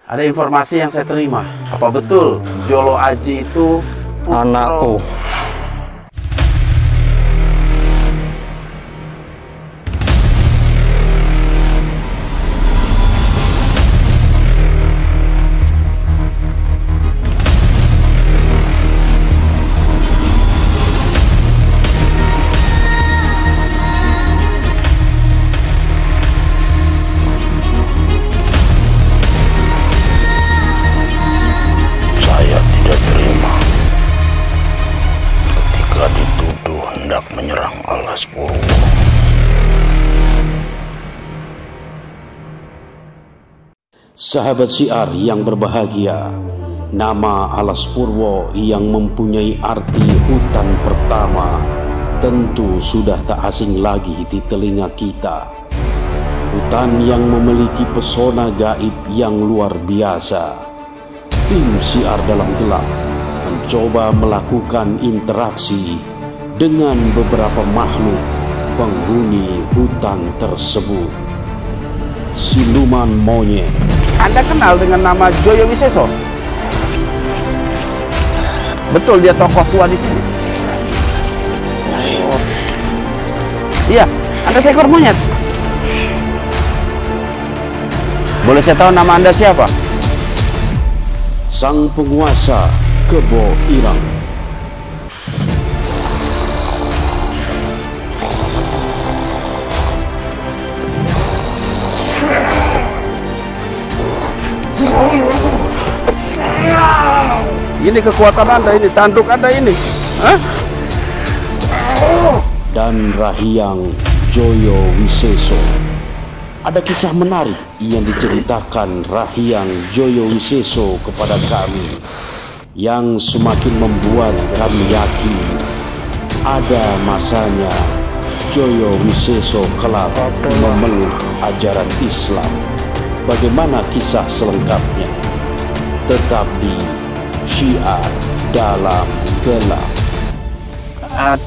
Ada informasi yang saya terima. Apa betul Jolo Aji itu anakku? Menyerang Alas Purwo. Sahabat siar yang berbahagia, nama Alas Purwo yang mempunyai arti hutan pertama tentu sudah tak asing lagi di telinga kita. Hutan yang memiliki pesona gaib yang luar biasa. Tim siar dalam gelap mencoba melakukan interaksi dengan beberapa makhluk penghuni hutan tersebut. Siluman monyet. Anda kenal dengan nama Joyo Wiseso? Betul dia tokoh tua di sini. Oh. Iya, Anda seekor monyet. Boleh saya tahu nama Anda siapa? Sang penguasa Kebo Irang. Ini kekuatan Anda ini, tanduk Anda ini. Hah? Dan Rahyang Joyo Wiseso. Ada kisah menarik yang diceritakan Rahyang Joyo Wiseso kepada kami, yang semakin membuat kami yakin ada masanya Joyo Wiseso kelak memeluk ajaran Islam. Bagaimana kisah selengkapnya? Tetap di Syiar Dalam Gelap.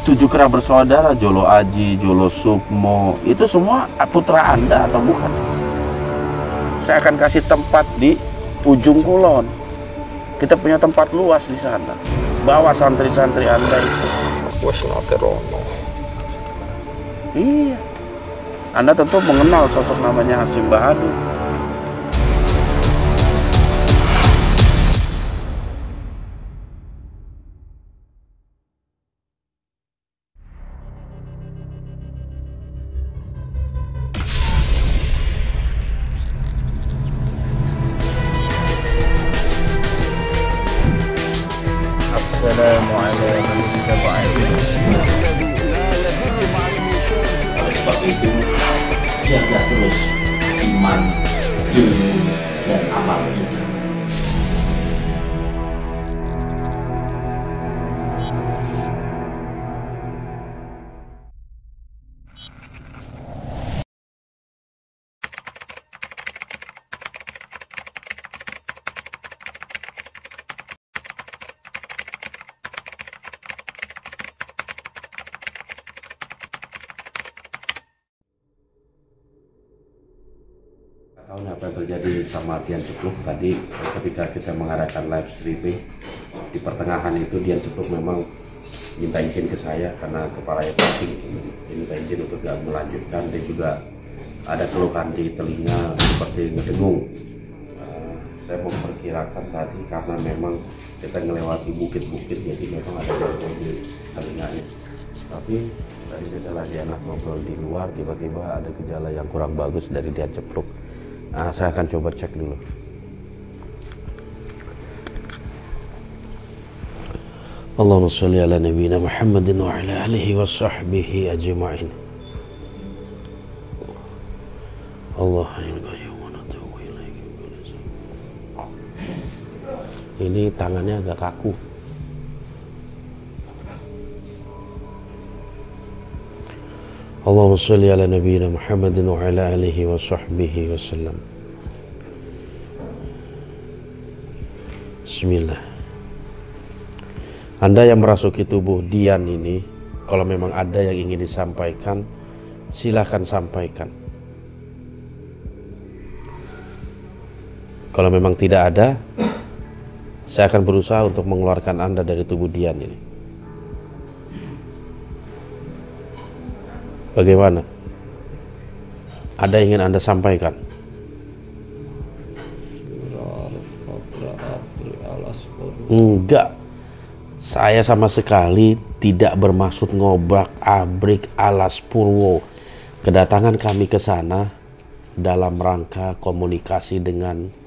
7 kera bersaudara, Jolo Aji, Jolo Sukmo, itu semua putra Anda atau bukan? Saya akan kasih tempat di ujung kulon. Kita punya tempat luas di sana. Bawa santri-santri Anda itu. Iya. Anda tentu mengenal sosok namanya Hasim Bahadur. Oleh sebab itu, jaga terus iman, ilmu, dan amal kita. Tahu apa yang terjadi sama Dian Cepluk tadi ketika kita mengadakan live streaming. Di pertengahan itu Dian Cepluk memang minta izin ke saya karena kepalanya pusing, minta izin untuk tidak melanjutkan. Dia juga ada keluhan di telinga seperti ngedengung. Saya memperkirakan tadi karena memang kita melewati bukit-bukit, jadi memang ada gangguan di telinganya. Tapi tadi setelah dia ngobrol di luar, tiba-tiba ada gejala yang kurang bagus dari Dian Cepluk. Saya akan coba cek dulu. Allahumma sholli ala nabiyyina Muhammadin wa ala alihi wa sahbihi ajma'in. Ini tangannya agak kaku. Allahumma sholli ala nabiyyina Muhammadin wa ala alihi wa sahbihi wasallam. Bismillah. Anda yang merasuki tubuh Dian ini, kalau memang ada yang ingin disampaikan, silahkan sampaikan. Kalau memang tidak ada, saya akan berusaha untuk mengeluarkan Anda dari tubuh Dian ini. Bagaimana? Ada yang ingin Anda sampaikan? Enggak. Saya sama sekali tidak bermaksud ngobrak-abrik Alas Purwo. Kedatangan kami ke sana dalam rangka komunikasi dengan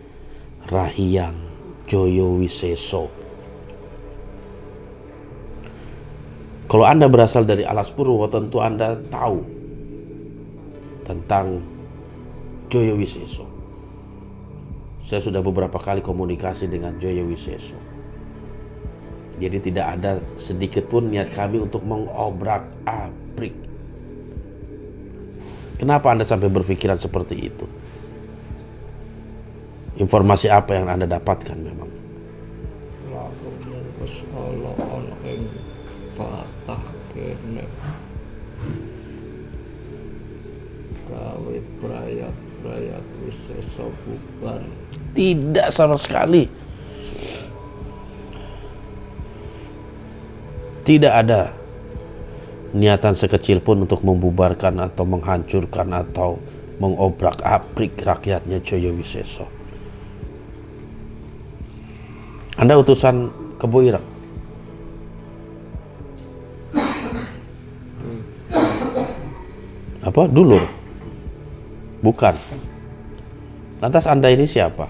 Rahyang Joyo Wiseso. Kalau Anda berasal dari Alas Purwo, tentu Anda tahu tentang Joyo Wiseso. Saya sudah beberapa kali komunikasi dengan Joyo Wiseso. Jadi tidak ada sedikit pun niat kami untuk mengobrak-abrik. Kenapa Anda sampai berpikiran seperti itu? Informasi apa yang Anda dapatkan memang? Tidak sama sekali. Tidak ada niatan sekecil pun untuk membubarkan atau menghancurkan atau mengobrak-abrik rakyatnya Joyo Wiseso. Anda utusan Kebo Ireng? Apa? Dulur? Bukan. Lantas Anda ini siapa?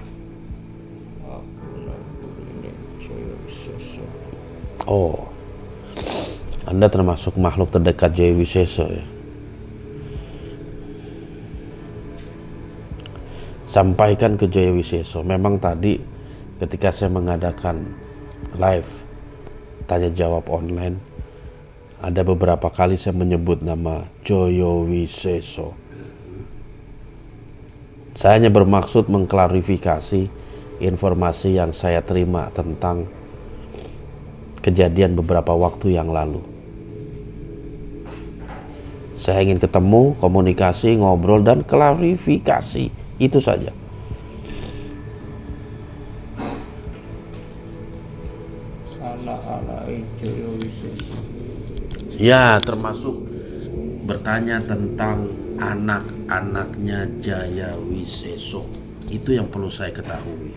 Oh, Anda termasuk makhluk terdekat Joyo Wiseso ya. Sampaikan ke Joyo Wiseso. Memang tadi ketika saya mengadakan live tanya jawab online, ada beberapa kali saya menyebut nama Joyo Wiseso. Saya hanya bermaksud mengklarifikasi informasi yang saya terima tentang kejadian beberapa waktu yang lalu. Saya ingin ketemu, komunikasi, ngobrol, dan klarifikasi. Itu saja. Ya, termasuk bertanya tentang anak-anaknya Jaya Wiseso. Itu yang perlu saya ketahui.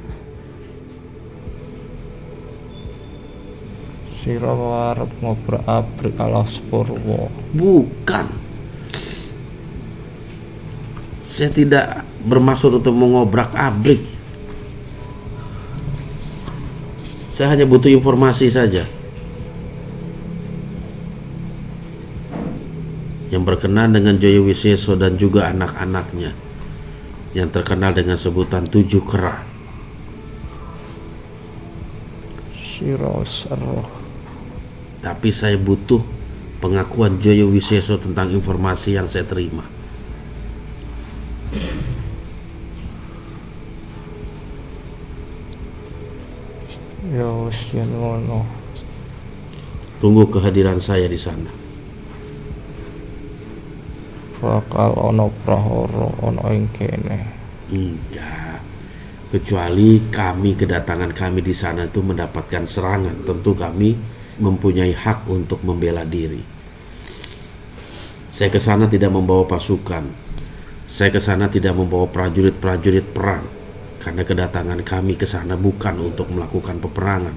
Sira arep ngobrak-abrik Alas Purwo. Bukan. Saya tidak bermaksud untuk mengobrak-abrik. Saya hanya butuh informasi saja yang berkenaan dengan Joyo Wiseso dan juga anak-anaknya yang terkenal dengan sebutan 7 kera. Tapi saya butuh pengakuan Joyo Wiseso tentang informasi yang saya terima. Ya wis yen ngono. Tunggu kehadiran saya di sana. Bakal ono prahara ono ing kene. Enggak. Kecuali kedatangan kami di sana itu mendapatkan serangan, tentu kami mempunyai hak untuk membela diri. Saya ke sana tidak membawa pasukan. Saya ke sana tidak membawa prajurit-prajurit perang. Karena kedatangan kami ke sana bukan untuk melakukan peperangan.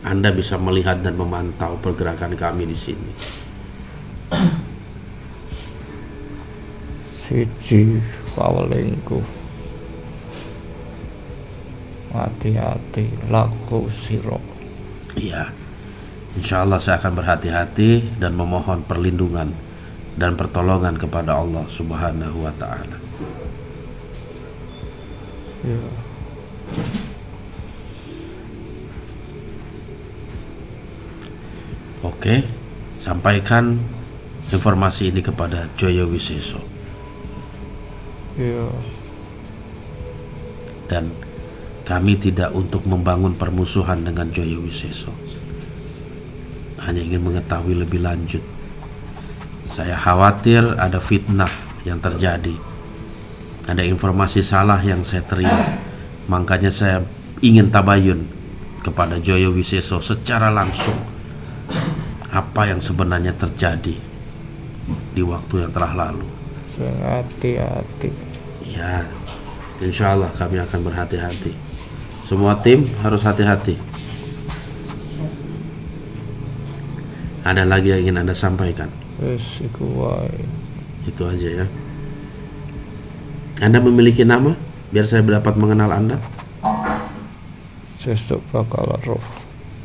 Anda bisa melihat dan memantau pergerakan kami di sini. Siji pawelingku. Hati-hati laku sira. Iya. Insya Allah saya akan berhati-hati dan memohon perlindungan dan pertolongan kepada Allah Subhanahu wa Ta'ala. Ya. Oke, sampaikan informasi ini kepada Joyo Wiseso. Ya. Dan kami tidak untuk membangun permusuhan dengan Joyo Wiseso. Hanya ingin mengetahui lebih lanjut. Saya khawatir ada fitnah yang terjadi ada informasi salah yang saya terima. Makanya saya ingin tabayun kepada Joyo Wiseso secara langsung apa yang sebenarnya terjadi di waktu yang telah lalu. Sing hati-hati. Ya, insya Allah kami akan berhati-hati. Semua tim harus hati-hati. Ada lagi yang ingin Anda sampaikan? Wis iku wae. Itu aja ya. Anda memiliki nama? Biar saya dapat mengenal Anda. Sesuk bakal roh.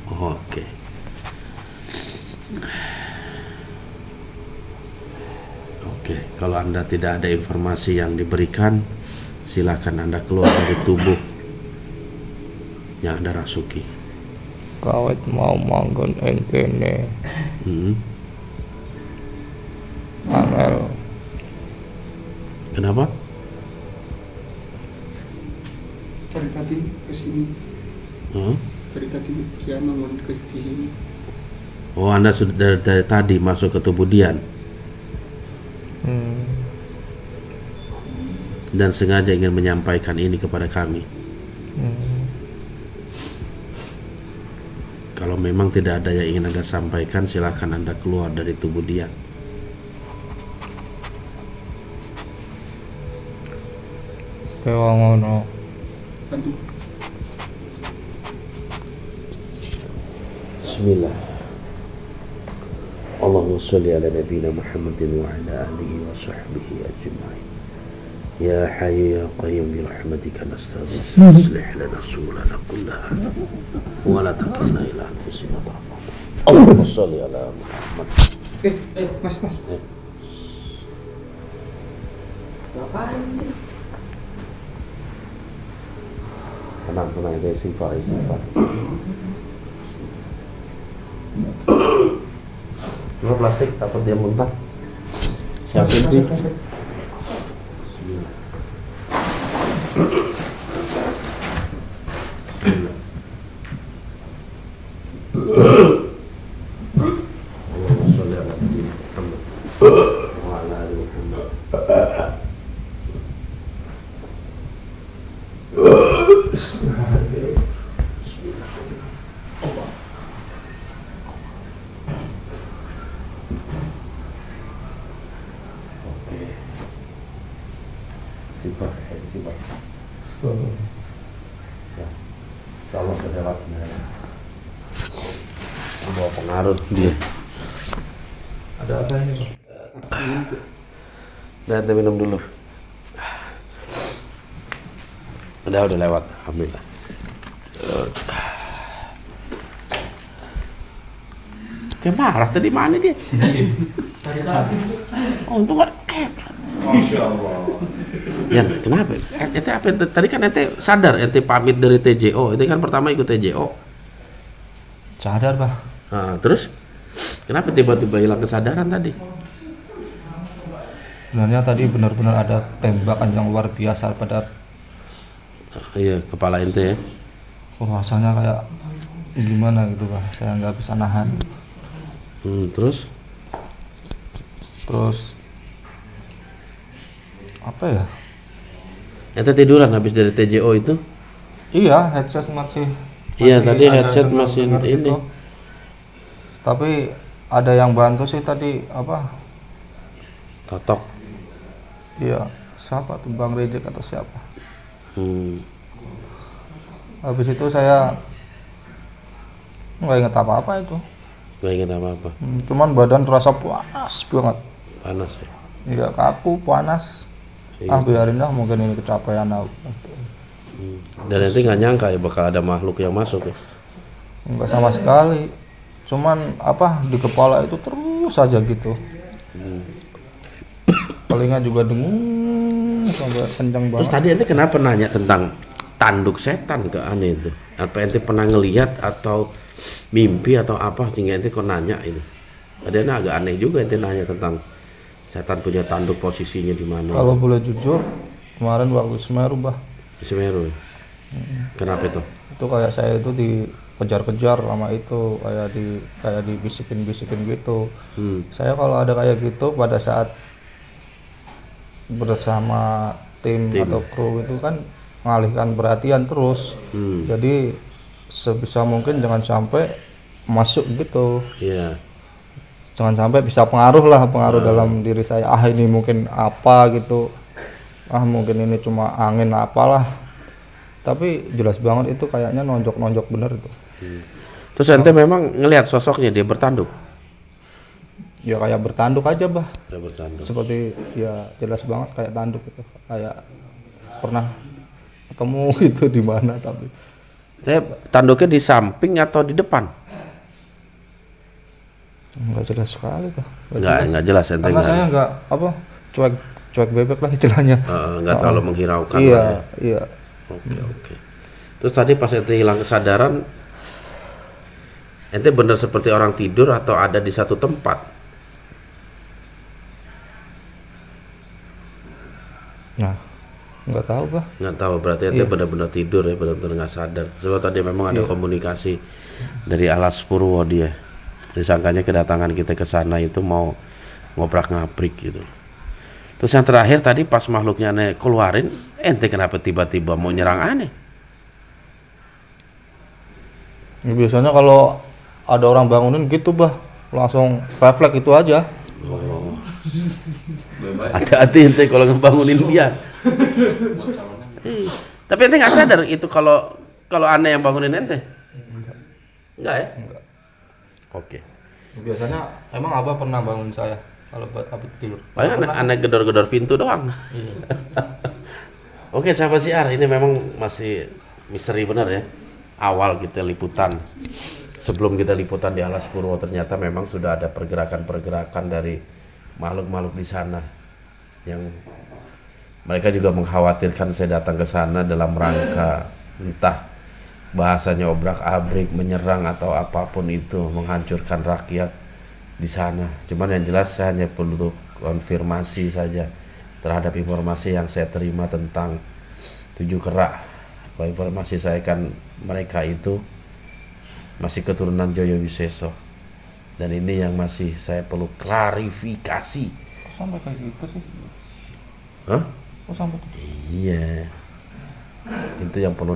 Oke. Oke, kalau Anda tidak ada informasi yang diberikan, silakan Anda keluar dari tubuh yang Anda rasuki. Kawit mau manggon ing kene. Angel. Kenapa? Dari tadi ke sini. Dari tadi dia bangun ke di sini. Oh, Anda sudah dari tadi masuk ke tubuh Dian dan sengaja ingin menyampaikan ini kepada kami. Kalau memang tidak ada yang ingin Anda sampaikan, silakan Anda keluar dari tubuh Dian. Dewa ngono. Aduh. Bismillah. Allahumma sholli ala nabiyina Muhammadin wa ala alihi wa sahbihi ajma'in. Ya Hayyu ya Qayyum bi rahmatika nastaghits. Aslih lana shurana kullaha wa la takilna ila anfusina tarfah. Allahumma sholli ala Muhammad. Mas. Tenang, itu istighfar. Ini plastik, takut dia muntah. Siapin sih. Kalau sedewat bawa pengaruh dia. Ada apa ini, Pak? Udah minum dulu. Udah lewat, alhamdulillah. Kayak marah tadi, mana dia? Oh, untung gak kepret. Masya Allah. Ya, kenapa? Ente apa? Tadi kan ente sadar ente pamit dari TJO. Ente kan pertama ikut TJO. Sadar, Pak. Nah, terus kenapa tiba-tiba hilang kesadaran tadi? Sebenarnya tadi benar-benar ada tembakan yang luar biasa pada Iya, kepala ente ya. rasanya kayak gimana gitu, Pak. Saya nggak bisa nahan. Terus apa ya? ente tiduran habis dari TJO itu? Iya, headset masih Iya, tadi ada headset dengar masih ini. gitu. Tapi ada yang bantu sih tadi apa? Totok. Iya, siapa tuh, Bang Rejek atau siapa? Habis itu saya nggak inget apa-apa itu. Gak ingat apa-apa. Cuman badan terasa panas banget. Panas ya. Iya, kaku, panas. Iya. Biarin dah, mungkin ini kecapean aku. Dan ente nggak nyangka ya bakal ada makhluk yang masuk ya. Enggak sama sekali. Cuman apa, di kepala itu terus aja gitu. Telinga juga dengung sampai kencang Terus banget. tadi ente kenapa nanya tentang tanduk setan ke aneh itu? Apa ente pernah ngelihat atau mimpi atau apa sehingga ente kok nanya ini? Tadi ente agak aneh juga ente nanya tentang setan punya tanduk, posisinya di mana? Kalau boleh jujur, kemarin waktu Semeru, Bah. Di Semeru. Kenapa itu? Itu kayak saya itu dikejar-kejar sama itu, kayak dibisikin-bisikin gitu. Saya kalau ada kayak gitu pada saat bersama tim atau kru itu kan mengalihkan perhatian terus. Jadi sebisa mungkin jangan sampai masuk gitu. Iya. Jangan sampai bisa pengaruh dalam diri saya. Ah ini mungkin apa gitu. Ah mungkin ini cuma angin apalah. Tapi jelas banget itu kayaknya nonjok bener itu. Terus ente memang ngelihat sosoknya dia bertanduk? Ya kayak bertanduk aja bah. Dia bertanduk. Seperti ya jelas banget kayak tanduk itu. Kayak pernah ketemu itu di mana tapi. Tanduknya di samping atau di depan? Enggak jelas sekali tuh. Enggak jelas ente. Karena saya enggak apa cuek bebek lah istilahnya. Enggak terlalu menghiraukan. Iya. Oke. Terus tadi pas ente hilang kesadaran, ente bener seperti orang tidur atau ada di satu tempat? Nah, nggak tahu bah. Nggak tahu, berarti ente benar-benar tidur ya, benar-benar nggak sadar. Sebab tadi memang ada komunikasi dari Alas Purwo dia. Disangkanya kedatangan kita ke sana itu mau ngobrak-ngabrik gitu. Terus yang terakhir tadi pas makhluknya aneh keluarin, ente kenapa tiba-tiba mau nyerang aneh? Ya, biasanya kalau ada orang bangunin gitu bah, langsung refleks itu aja. Hati-hati ente kalau ngebangunin dia. Tapi ente nggak sadar itu kalau aneh yang bangunin ente? Enggak ya? Enggak. Oke. Biasanya emang abah pernah bangun saya kalau buat abah tidur. Paling aneh gedor-gedor pintu doang. Iya. Oke, sahabat siar, ini memang masih misteri benar ya. Awal kita liputan, sebelum kita liputan di Alas Purwo, ternyata memang sudah ada pergerakan-pergerakan dari makhluk-makhluk di sana yang mereka juga mengkhawatirkan saya datang ke sana dalam rangka entah bahasanya obrak-abrik, menyerang atau apapun itu, menghancurkan rakyat di sana. Cuman yang jelas saya hanya perlu konfirmasi saja terhadap informasi yang saya terima tentang 7 kerak. Kalau informasi saya kan mereka itu masih keturunan Joyo Wiseso, dan ini yang masih saya perlu klarifikasi. Kok sampai kayak gitu sih? Hah? Kok sampai gitu? Iya, itu yang perlu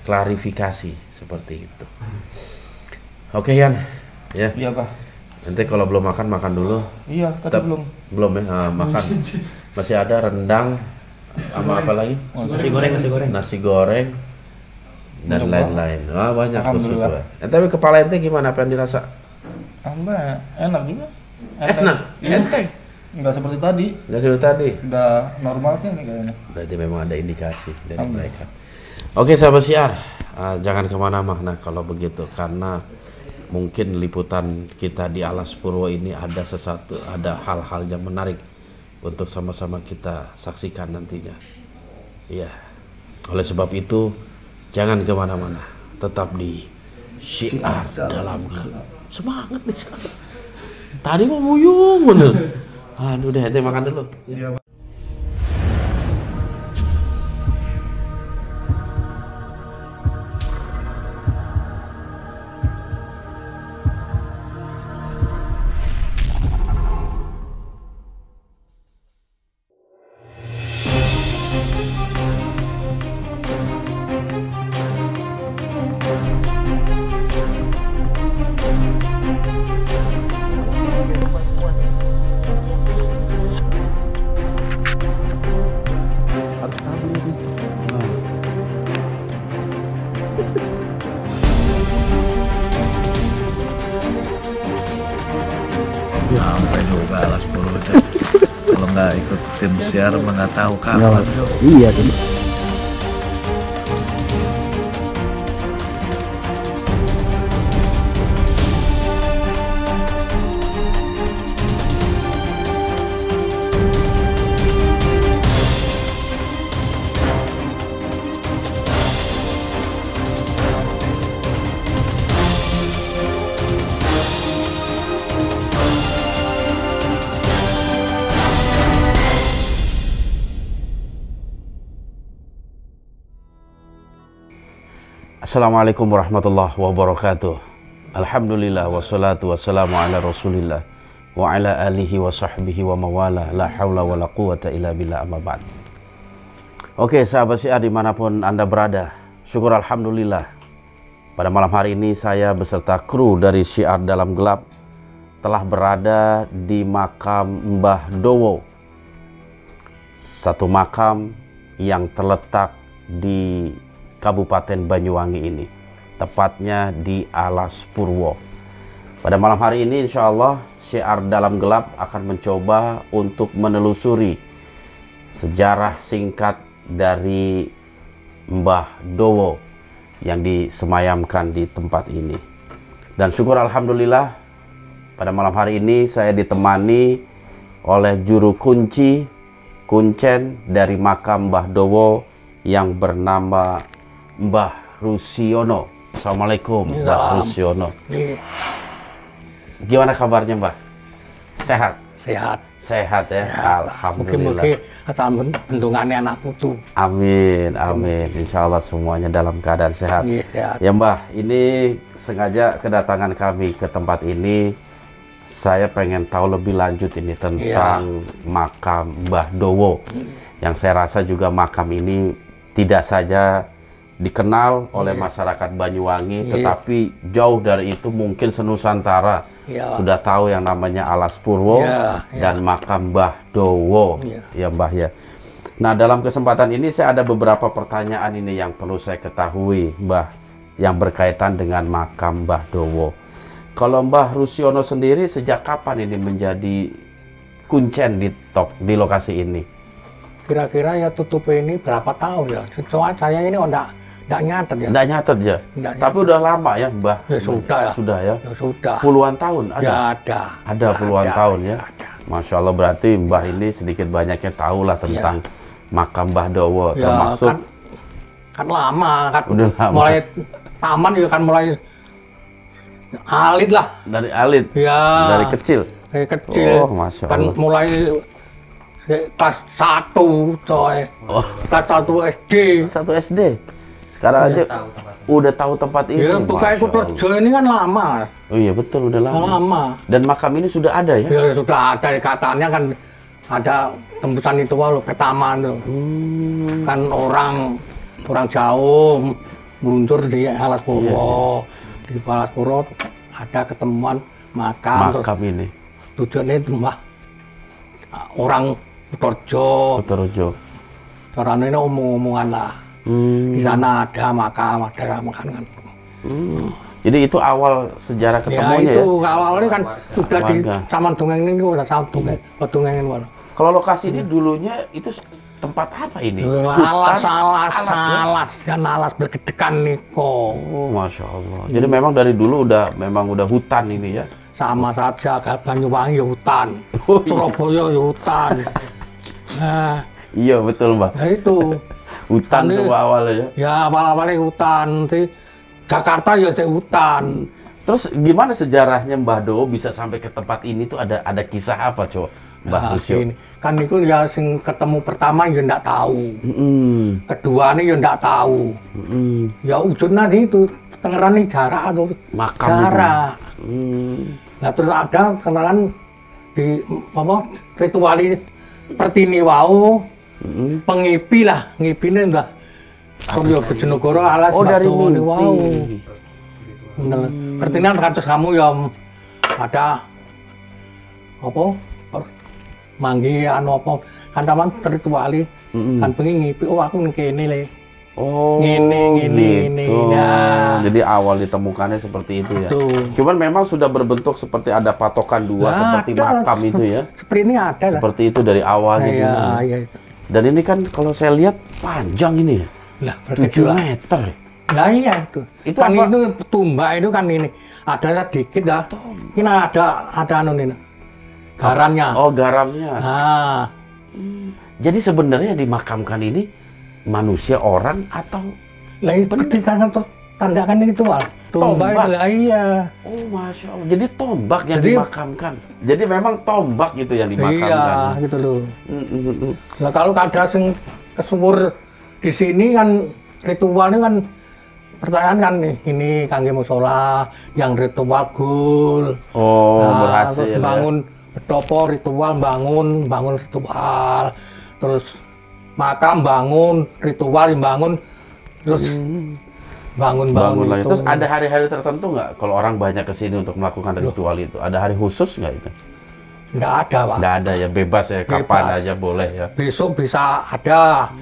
klarifikasi seperti itu. Oke Yan, ya. Iya bah. Nanti kalau belum makan dulu. Iya tadi Belum ya, makan. Masih ada rendang sama apa lagi? Nasi goreng dan lain-lain. Banyak khusus. Tapi kepala ente gimana, apa yang dirasa? Enak juga. Enak, enteng. Enggak seperti tadi. Nggak seperti tadi. Udah normal sih nih kayaknya. Berarti memang ada indikasi dari mereka. Oke sahabat siar, jangan kemana-mana kalau begitu, karena mungkin liputan kita di Alas Purwo ini ada hal-hal yang menarik untuk sama-sama kita saksikan nantinya. Iya. Oleh sebab itu jangan kemana-mana, tetap di Syiar Dalam Gelap. Semangat nih sekarang. Tadi mau muyung bener. Aduh deh, ente makan dulu. Ya. Sampai lu ke Alas Purwo. Kalau nggak ikut tim siar nggak tahu kapan. Iya. Assalamualaikum warahmatullahi wabarakatuh. Alhamdulillah wassalatu wassalamu ala rasulillah wa ala alihi wa sahbihi wa mawala la haula wa la quwata illa billah amma ba'd. Oke, sahabat syiar dimanapun Anda berada, syukur alhamdulillah pada malam hari ini saya beserta kru dari Syiar Dalam Gelap telah berada di makam Mbah Dowo, satu makam yang terletak di Kabupaten Banyuwangi ini, tepatnya di Alas Purwo. Pada malam hari ini insya Allah Syiar Dalam Gelap akan mencoba untuk menelusuri sejarah singkat dari Mbah Dowo yang disemayamkan di tempat ini. Dan syukur alhamdulillah pada malam hari ini saya ditemani oleh juru kuncen dari makam Mbah Dowo yang bernama Mbah Rusiono. Assalamualaikum Mbah Rusiono. Gimana kabarnya Mbah? Sehat? Sehat. Sehat ya, alhamdulillah. Mungkin asal bendungannya anak putu. Amin, amin. Insya Allah semuanya dalam keadaan sehat. Sehat. Ya Mbah, ini sengaja kedatangan kami ke tempat ini. Saya pengen tahu lebih lanjut ini tentang makam Mbah Dowo. Yang saya rasa juga makam ini tidak saja dikenal oleh masyarakat Banyuwangi, tetapi jauh dari itu mungkin senusantara sudah tahu yang namanya Alas Purwo dan makam Mbah Dowo, ya Mbah ya. Nah, dalam kesempatan ini saya ada beberapa pertanyaan ini yang perlu saya ketahui Mbah, yang berkaitan dengan makam Mbah Dowo. Kalau Mbah Rusiono sendiri sejak kapan ini menjadi kuncen di lokasi ini? Kira-kira ya tutup ini berapa tahun ya? Soalnya saya ini enggak nyatet ya. Enggak nyatet ya? Tapi udah lama ya Mbah? Ya sudah ya. Sudah ya? Ya sudah. Puluhan tahun ada? Ya ada. Ada puluhan tahun ya? Ada. Masya Allah, berarti Mbah ini sedikit banyaknya tahu lah tentang makam Mbah Dowo. Ya, termasuk kan lama kan. Udah lama. Mulai taman ya kan mulai alit lah. Dari alit? Ya. Dari kecil? Dari kecil. Oh, Masya Allah. Kan mulai kelas 1 coy. Oh. Kelas 1 SD. 1 SD? Sekarang aja udah tahu tempat ini. Ya, bukan ikut kerja ini kan lama. Oh iya betul, udah lama. Lama. Dan makam ini sudah ada ya? Ya sudah ada, katanya kan ada tembusan itu walau ke taman tuh. Kan orang jauh meluncur di Alas Purwo. Di Alas Purwo ada ketemuan makam. Makam ini. Tujuannya itu mbah orang Kutorjo. Caranya ini omong-omongan lah. Di sana ada makam kan. Jadi itu awal sejarah ketemunya ya? Itu ya? awalnya kan sudah di Taman Dongeng ini, udah Dongeng ini. Kalau lokasi ini dulunya itu tempat apa ini? Alas berkedekan niko. Oh, Masya Allah. Jadi memang dari dulu udah hutan ini ya? Sama saja, Banyuwangi ya hutan, Surabaya ya hutan. Nah, iya betul Mbak. Nah itu. Hutan itu awalnya ya? Ya awal-awalnya hutan, sih. Jakarta ya hutan. Terus gimana sejarahnya Mbah Dowo bisa sampai ke tempat ini tuh ada kisah apa coba Mbah Rusio? Kan itu ya sing ketemu pertama ya ndak tahu. Kedua nih ya ndak tahu. Ya ujungnya itu tengeran jarak atau makam jarak. Nah terus ada kenalan di ritual ini pertini wau. Pengipi lah, ngipine lah. Suryo Bojonegoro Alas dari mimpi. Wow. Pertinan kados kamu ya ada apa? Manggi anu apa? Kan taman rituali. Kan pengen ngipi, oh aku ning kene le. Oh, ngene. Nah. Jadi awal ditemukannya seperti itu ya. Cuman memang sudah berbentuk seperti ada patokan dua seperti makam itu ya. Seperti ini ada lah. Seperti itu dari awalnya. Iya. Dan ini kan kalau saya lihat panjang ini ya. Lah, 7 meter. Lah iya itu. Itu kan apa? Itu tumbak itu kan ini. Ada sedikit lah. Ini ada anu ini. Garamnya. Oh, garamnya. Nah. Jadi sebenarnya dimakamkan ini manusia orang atau lah itu kan tandakan itu tombak. Lah iya. Oh, Masya Allah. Jadi tombak yang dimakamkan. Jadi memang tombak gitu yang dimakamkan. Iya, gitu loh. Nah kalau ada sing kesuwur di sini kan ritualnya kan pertanyaan kan nih, ini kangge musola yang ritual gul. Oh, berhasil terus bangun Betopo ritual bangun ritual. Terus makam bangun ritual bangun terus bangun lagi. itu. Terus ada hari-hari tertentu nggak kalau orang banyak kesini untuk melakukan ritual itu? Ada hari khusus nggak itu? Nggak ada, Pak. Nggak ada ya, bebas ya, kapan Bebas. aja boleh ya. Besok bisa ada,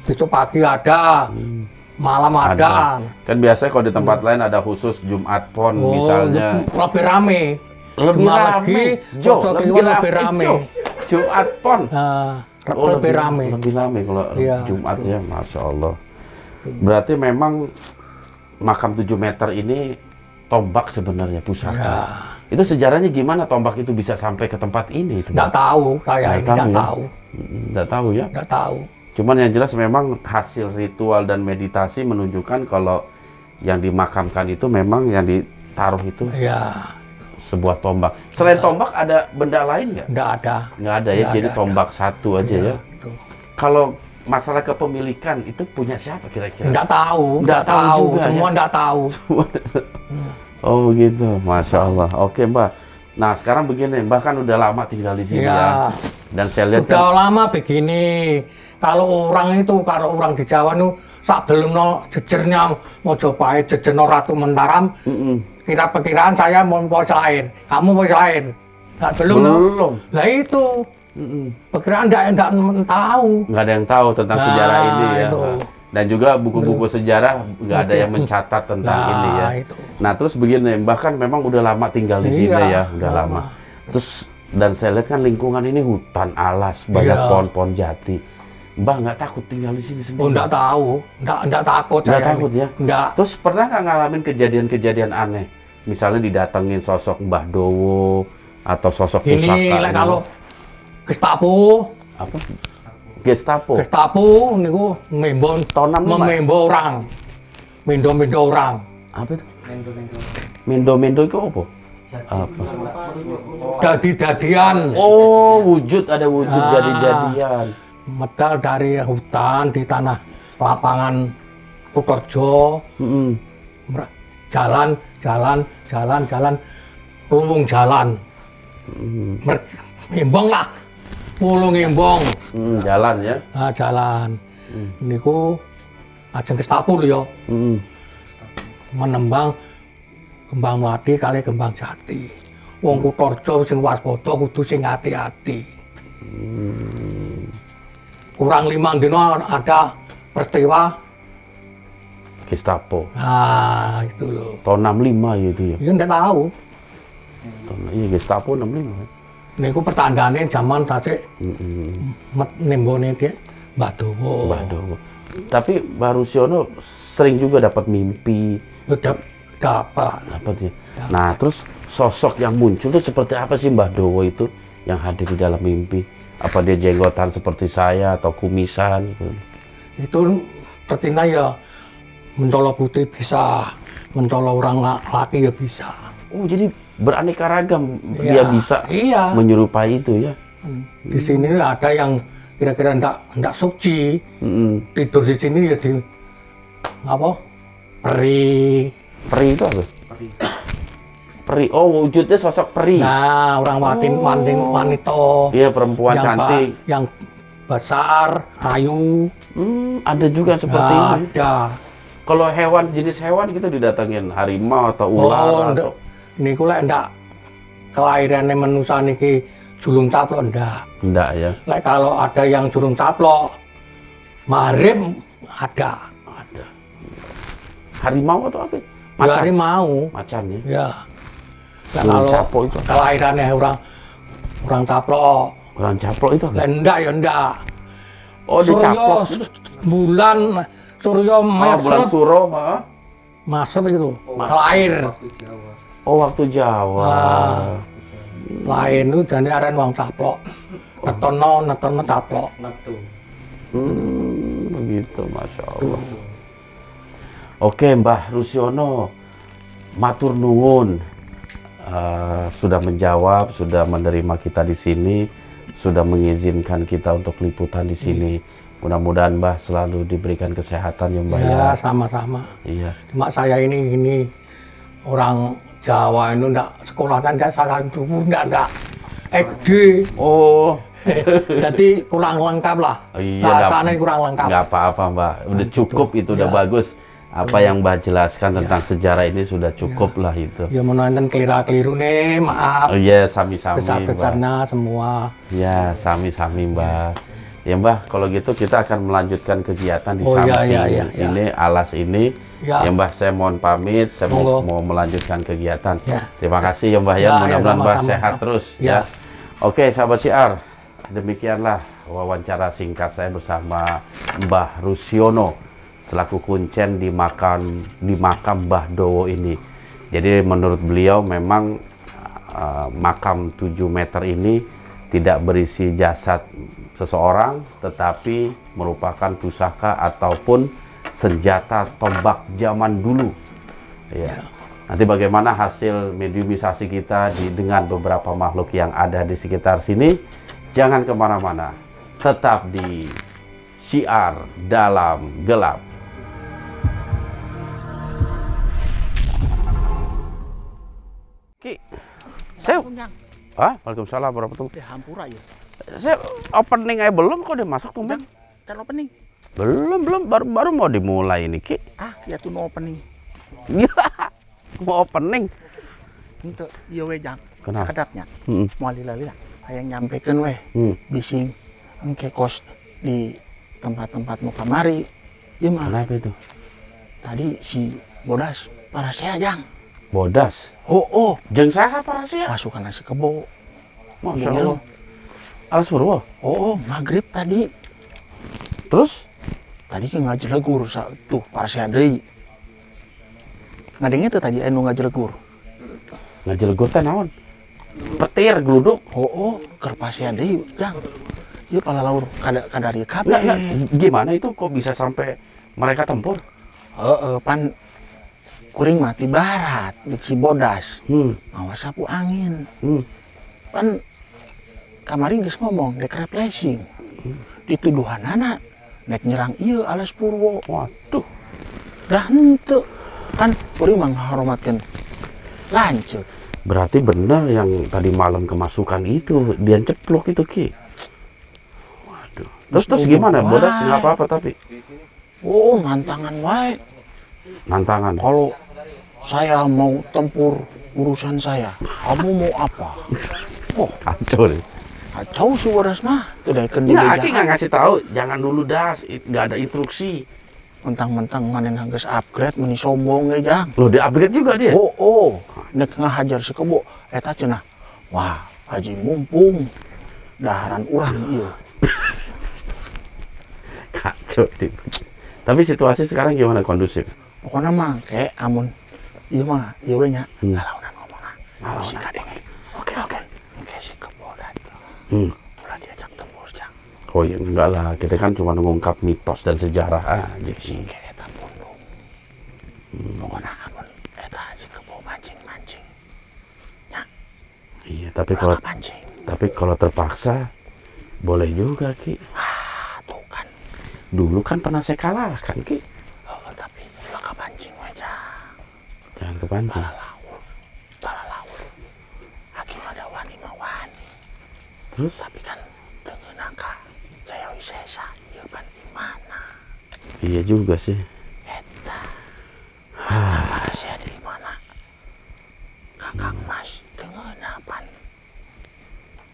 besok pagi ada, malam ada. Kan biasanya kalau di tempat lain ada khusus Jumat Pon misalnya. Lebih rame. Lebih Cuma rame, lagi, Jo, Pojok lebih Kliwon rame, lebih rame. Jo. Jumat Pon. Lebih rame. Lebih rame kalau Iya, Jumat ya, Masya Allah. Berarti memang makam 7 meter ini tombak sebenarnya pusaka. Ya. Itu sejarahnya gimana tombak itu bisa sampai ke tempat ini? Nggak tahu, saya ini nggak tahu. Nggak tahu ya? Nggak tahu. Cuman yang jelas memang hasil ritual dan meditasi menunjukkan kalau yang dimakamkan itu memang yang ditaruh itu Ya, sebuah tombak. Selain tombak ada benda lain nggak? nggak ada. Nggak ada ya, Nggak jadi ada. tombak satu aja ya. Itu. Kalau masalah kepemilikan itu punya siapa kira-kira? Nggak tahu, Nggak tahu juga, semua ya? nggak tahu. Oh gitu, Masya Allah. Oke Mbak. Nah sekarang begini, Mbak kan udah lama tinggal di sini Ya. ya. Dan saya lihat Sudah kan, lama begini. Kalau orang di Jawa itu sak belum no jejernya Mojopahit, jejerno Ratu Mataram, kira-kiraan saya mau lain, kamu mau lain, nggak belum. No? belum. Lah itu, perkiraan nggak tahu. Nggak ada yang tahu tentang Nah, sejarah ini ya. itu. Dan juga buku-buku sejarah nggak ada yang mencatat tentang Nah, ini ya. itu. Nah terus begini, bahkan memang udah lama tinggal di sini Iya, ya, udah lama. lama. Terus dan saya lihat kan lingkungan ini hutan alas, banyak Iya. pohon-pohon jati. Mbak nggak takut tinggal di sini sendiri? Oh, nggak tahu, nggak takut. Nggak saya takut ini. ya? Nggak. Terus pernah nggak ngalamin kejadian-kejadian aneh? Misalnya didatengin sosok Mbah Dowo atau sosok pusaka Ini lah kalau Gestapo, apa? Gestapo. Gestapo niku membon Tahun 65? memembo orang, mendo orang. Apa itu? Mendo-mendo itu apa? Apa? Dadi-dadian. Oh, wujud, ada wujud jadi-jadian. Medal dari hutan di tanah lapangan Kutorjo. Jalan, pulung jalan. Ngembong lah, pulung ngembong. Jalan ya. Nah, jalan. Niku ajeng Gestapo lho ya. Menembang kembang mlati kali kembang jati. Wong Kutorjo sing waspada kudu sing hati-hati. Kurang 5 dino ada peristiwa. Gestapo. Nah, itu loh. Tahun 65 ya itu ya. Ya nggak tahu. Iya, Gestapo 65 ya. Niku pertandane zaman tasik nembone dia Mbah Dowo. Mbah Dowo. Tapi Mbah Rusyono sering juga dapat mimpi. Udah dapat. Dapat ya. Nah, terus sosok yang muncul itu seperti apa sih Mbah Dowo itu yang hadir di dalam mimpi? Apa dia jenggotan seperti saya atau kumisan? Gitu? Itu pertina ya mentolo putih bisa, mentolo orang laki ya bisa. Oh, jadi beraneka ragam Iya, dia bisa iya. menyerupai itu ya. Di sini ada yang kira-kira ndak suci. Tidur di sini ya di apa? Peri. Peri itu apa? Peri. Oh, wujudnya sosok peri. Nah, orang wanita. Iya, perempuan yang cantik. yang besar, ayu. Ada juga seperti ini. Ada. Kalau hewan, jenis hewan kita didatengin harimau atau ular. Atau... Niku lek ndak kelahirannya manusia niki julung taplok ndak. Enggak ya. Lek kalau ada yang julung taplok, marip ada. Ada. Harimau atau apa? Ya harimau. Macan ya. Ya. Lek Julung kalau capo itu. kelahirannya orang taplok, Orang caplok itu apa? lek ndak ya ndak. Oh, dicaplok. Bulan Surya Oh, bulan masuk, Suro, ha? masuk itu lahir. Oh, waktu Jawa. Lain itu jadi aren wong taplok. Netono taplok. Begitu, Masya Allah. Oke, Mbah Rusyono, matur nuwun. Sudah menjawab, sudah menerima kita di sini, sudah mengizinkan kita untuk liputan di sini. Mudah-mudahan Mbah selalu diberikan kesehatan ya Mbah ya. Ya, sama-sama. Iya. Cuma saya ini orang Jawa itu enggak sekolah kan saya salah dulu enggak XD. Oh, Jadi kurang lengkap lah. iya, Bahasanya kurang lengkap. nggak apa-apa Mbah, udah cukup itu udah Ya. bagus. Apa yang Mbah jelaskan tentang sejarah ini sudah cukup lah itu. Ya menonton keliru nih, maaf. Oh iya, sami-sami Mbah. Besar-besarnya semua. Ya, sami-sami Mbah. Ya Mbah, kalau gitu kita akan melanjutkan kegiatan di Oh, samping iya. ini, alas ini. Ya. Ya Mbah, saya mohon pamit, saya Monggo. mau melanjutkan kegiatan. Ya. Terima kasih ya Mbah ya, Ya, mudah-mudahan Mbah sama-sama. sehat terus Ya. ya. Oke, sahabat Syiar, demikianlah wawancara singkat saya bersama Mbah Rusyono selaku kuncen di makam Mbah Dowo ini. Jadi menurut beliau memang makam 7 meter ini tidak berisi jasad seseorang, tetapi merupakan pusaka ataupun senjata tombak zaman dulu. Ya. Nanti bagaimana hasil mediumisasi kita dengan beberapa makhluk yang ada di sekitar sini, jangan kemana-mana. Tetap di Syiar Dalam Gelap. Ki, saya... Waalaikumsalam warahmatullahi. Hampura ya. Saya opening aja belum kok udah masuk tuh Bang. Kan opening. Belum, baru mau dimulai ini Ki. Ah, kia tuh no opening. Ya, mau opening. Untuk iya we jang. Kenapa? Sekedapnya. Hmm. Mau lila-lila. Hayang nyampekeun we. Bising engke kos di tempat-tempat muka mari. Ieu mah Kenapa itu? tadi si Bodas para saya jang. Bodas. Oh, Jeung saha parasia? masukkan nasi kebo. Masya Allah. Alas Purwo. Oh, maghrib tadi. Terus? Tadi ke ngajelegur tuh para saya deui. Ngadenge teh tadi anu ngajelegur. Ngajelegur teh naon? Petir, gluduk. Oh, keur pasea deui jang. Ieu palalaur kadari kabeh. Nah, gimana itu kok bisa sampai mereka tempur? Pan kuring mati barat di si Bodas. Mawa sapu angin. Pan kamari geus ngomong dek refreshing. Dituduhanana nek nyerang ieu Alas Purwo. Waduh. Dah henteu. Kan kuring mah ngahormatkeun lanceuk. Berarti benar yang tadi malam kemasukan itu, dia ceplok itu Ki. Waduh. Terus gimana? Bodas nggak apa-apa tapi? Oh, nantangan wae. Nantangan. Kalau saya mau tempur urusan saya, kamu mau apa? Oh, Kacau deh. kacau si Bodas mah. Tudaikeun di Ya, Aki beja. nggak ngasih tahu, jangan dulu das, nggak ada instruksi. Mentang-mentang manehna geus upgrade meni sombong ge jang. Loh, dia upgrade juga dia? Oh, nek ngahajar si kebo eta cenah. Wah, haji mumpung daharan urang ieu. Kacau deh. Tapi situasi sekarang gimana, kondusif? Pokona mah kayak amun ieu mah ieu we nya. Lalaunan ngomongna. Si kadenge. Oke. Oke si kebo datang. Ulah diajak tempur jang. Oh ya enggak lah, kita kan cuma mengungkap mitos dan sejarah aja sih. Singke eta pundung. Pokona amun eta si kebo mancing-mancing. Iya, tapi kalau terpaksa boleh juga Ki. Ah, tuh kan. Dulu kan pernah saya kalahkan Ki. Tapi ulah kapancing we jang. Jangan kepancing. Balalaur. Hakim ada wani mah wani. Terus? Tapi kan dengan angka saya wisesa ieu pan di mana? Iya juga sih. Eta. Eta saya di mana? Kakang Mas dengenapan.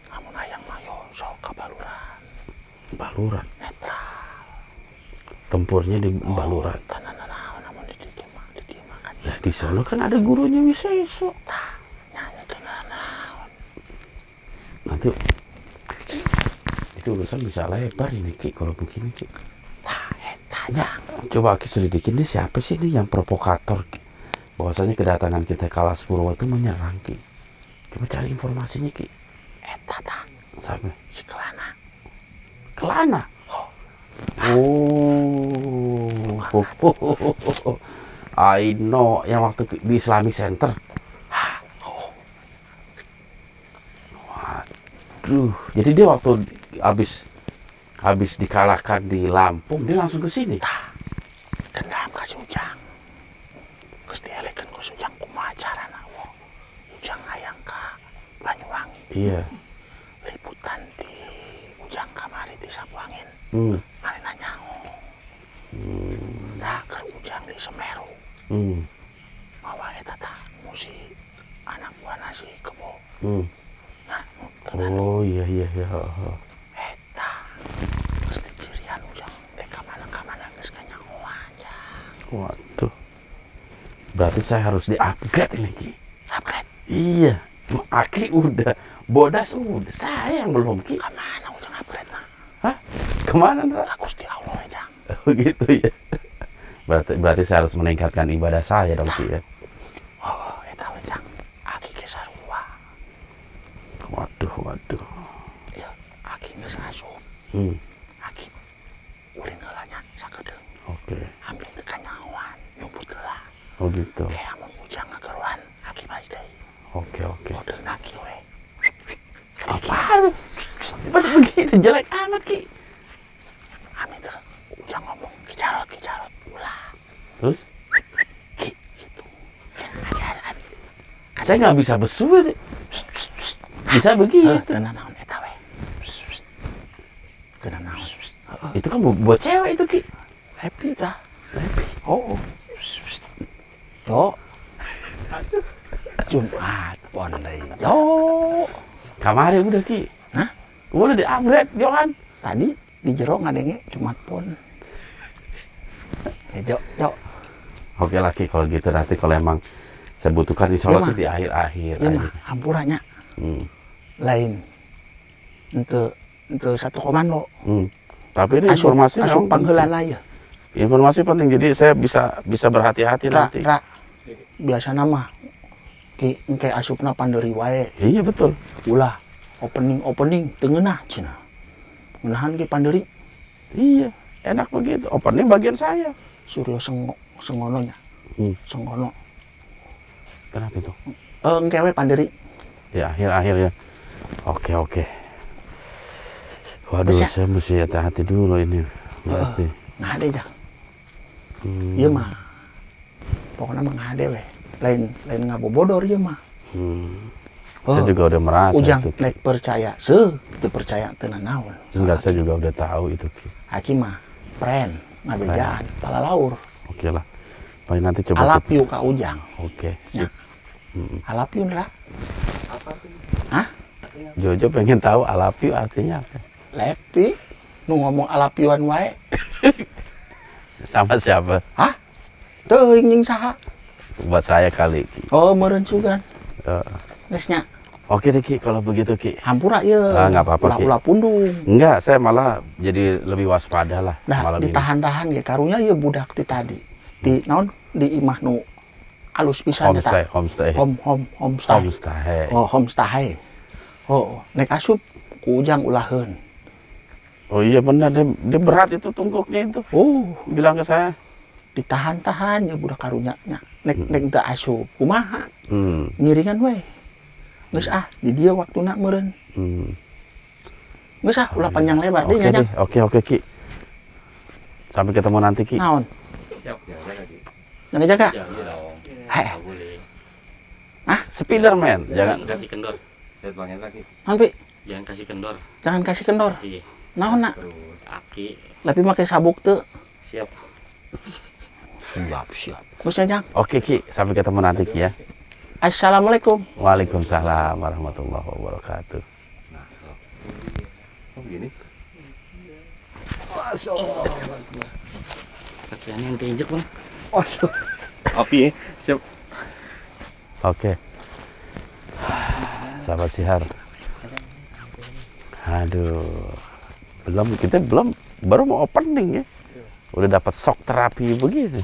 Amun hayang mah yo sok kabaluran. Baluran. Netral. Tempurnya di Baluran. Tanana naon amun di dieu mah kan. Lah di sono kan ada gurunya Wiseso. Nyanyi teu naon. Nanti itu urusan bisa lebar ini Ki kalau begini Ki. Eta jang. Coba Ki selidikin ini siapa sih ini yang provokator Ki? Bahwasanya kedatangan kita ke Alas Purwo itu menyerang Ki. Coba cari informasinya Ki. Eta tah Sampai si Kelana. Kelana. Oh. I know yang waktu di Islamic Center. Waduh, jadi dia waktu habis dikalahkan di Lampung, dia langsung ke sini. Dendam ka si Ujang. Geus dielekeun ku si Ujang kumaha carana wo. Ujang hayang ka Banyuwangi. Iya. Mari nanya. Dah ke Ujang di Semeru. Bahwa eta tah musi anak buah nasi kebo. Nah, Oh iya. eta pasti cirian Ujang dek kamana geus kanyangoan aja. Waduh. Berarti saya harus di-upgrade ini, Ki. Upgrade Iya. Aki udah, Bodas udah, saya yang belum, Ki. kamana Ujang upgrade nah? Hah? Kemana, Ndra? Ka Gusti Allah Ujang. Oh gitu ya. Berarti saya harus meningkatkan ibadah saya dong, Ki ya. Oh, eta Ujang. Aki ge sarua. Waduh. Ya, Aki geus asup. Aki ulin heula nya sakedeung. Oke. Ambil teu kanyangoan, nyumput heula. Oh gitu. Kayak amun Ujang ngageruan, Aki balik deui. Oke. Kode Aki we. Apaan? Pas begitu jelek amat, Ki. Amin tuh Ujang ngomong kicarot ulah. Terus? Ki gitu. Kan Saya nggak bisa besu deh. Bisa begitu. tenan naon eta we. Tenan naon. Itu kan buat cewek itu, Ki. Happy dah. Oh. Yo. Jumat pon deui. Yo. Kamari udah, Ki. Hah? Udah di-upgrade, Johan. Tadi di jero ngadenge Jumat pon. Jo. Oke lah, Ki, kalau gitu nanti kalau emang saya butuhkan isolasi Mah. di akhir-akhir Ieu aja. mah hampuranya lain. Ente satu komando. Tapi ini informasi asup memang pangheulana aja. informasi penting, jadi saya bisa berhati-hati nanti. Biasa nama ki engke asupna panderi wae. Iya betul. Ulah opening tengenah cenah. Menahan ki panderi Iya, enak begitu. Opening bagian saya. Suryo sengononya. Sengono. Kenapa itu? Engke we panderi. Di akhir-akhir ya. Oke. Waduh, Bisa. saya mesti hati-hati dulu ini. Berarti. Ngade dah. Ieu mah. Pokoknya mah ngade we. Lain ngabobodor ieu mah. Saya juga udah merasa Ujang itu. nek percaya, teu percaya teu naon. Enggak, saya juga udah tahu itu. Ki. Aki mah pren, ngabejaan, palalaur. Oke lah. Paling nanti coba. Alapiu ka Ujang. Oke. Ya. Alapiu Ndra. Hah? Jojo pengen tahu alapiu artinya apa? Lepi. Nu ngomong alapiuan wae. Sama siapa? Hah? Teu heuing saha? Buat saya kali, Ki. Oh, meureun sugan. Geus nya. Oke deh, Ki, kalau begitu, Ki. Hampura ieu. Nggak apa-apa, Ki. Ulah pundung. Enggak, saya malah jadi lebih waspada lah Nah, malam ini. ditahan-tahan ge karunya ieu budak ti tadi. Di naon? Di imah nu alus pisan eta. Homestay. Homestay. Oh, homestay. Oh, nek asup ku Ujang ulaheun. Oh iya benar, dia berat itu tungkuknya itu. Oh, Bilang ke saya. ditahan-tahan ya budak karunya nya. Nek teu asup kumaha? Ngiringan we. Geus di dieu waktuna meureun. Geus ulah panjang lebar deui nya. Oke, Ki. Sampai ketemu nanti, Ki. Naon? Siap, jaga lagi. Jaga. Iya dong. Heh, Ah, Spiderman. Jangan. kasih kendor, Lihat Bang lagi. sampai jangan kasih kendor. jangan kasih kendor. Iya, Naon nak? aki Tapi make sabuk teu. siap. Siap. Geus Jang. Oke, Ki. Sampai ketemu nanti, Ki ya. Assalamualaikum. Waalaikumsalam warahmatullahi wabarakatuh. Oh begini. Kakiannya yang keinjek bang. Api ya. Siap. Oke. Sahabat Sihar. Aduh. Kita baru mau opening ya. Udah dapat shock terapi begini.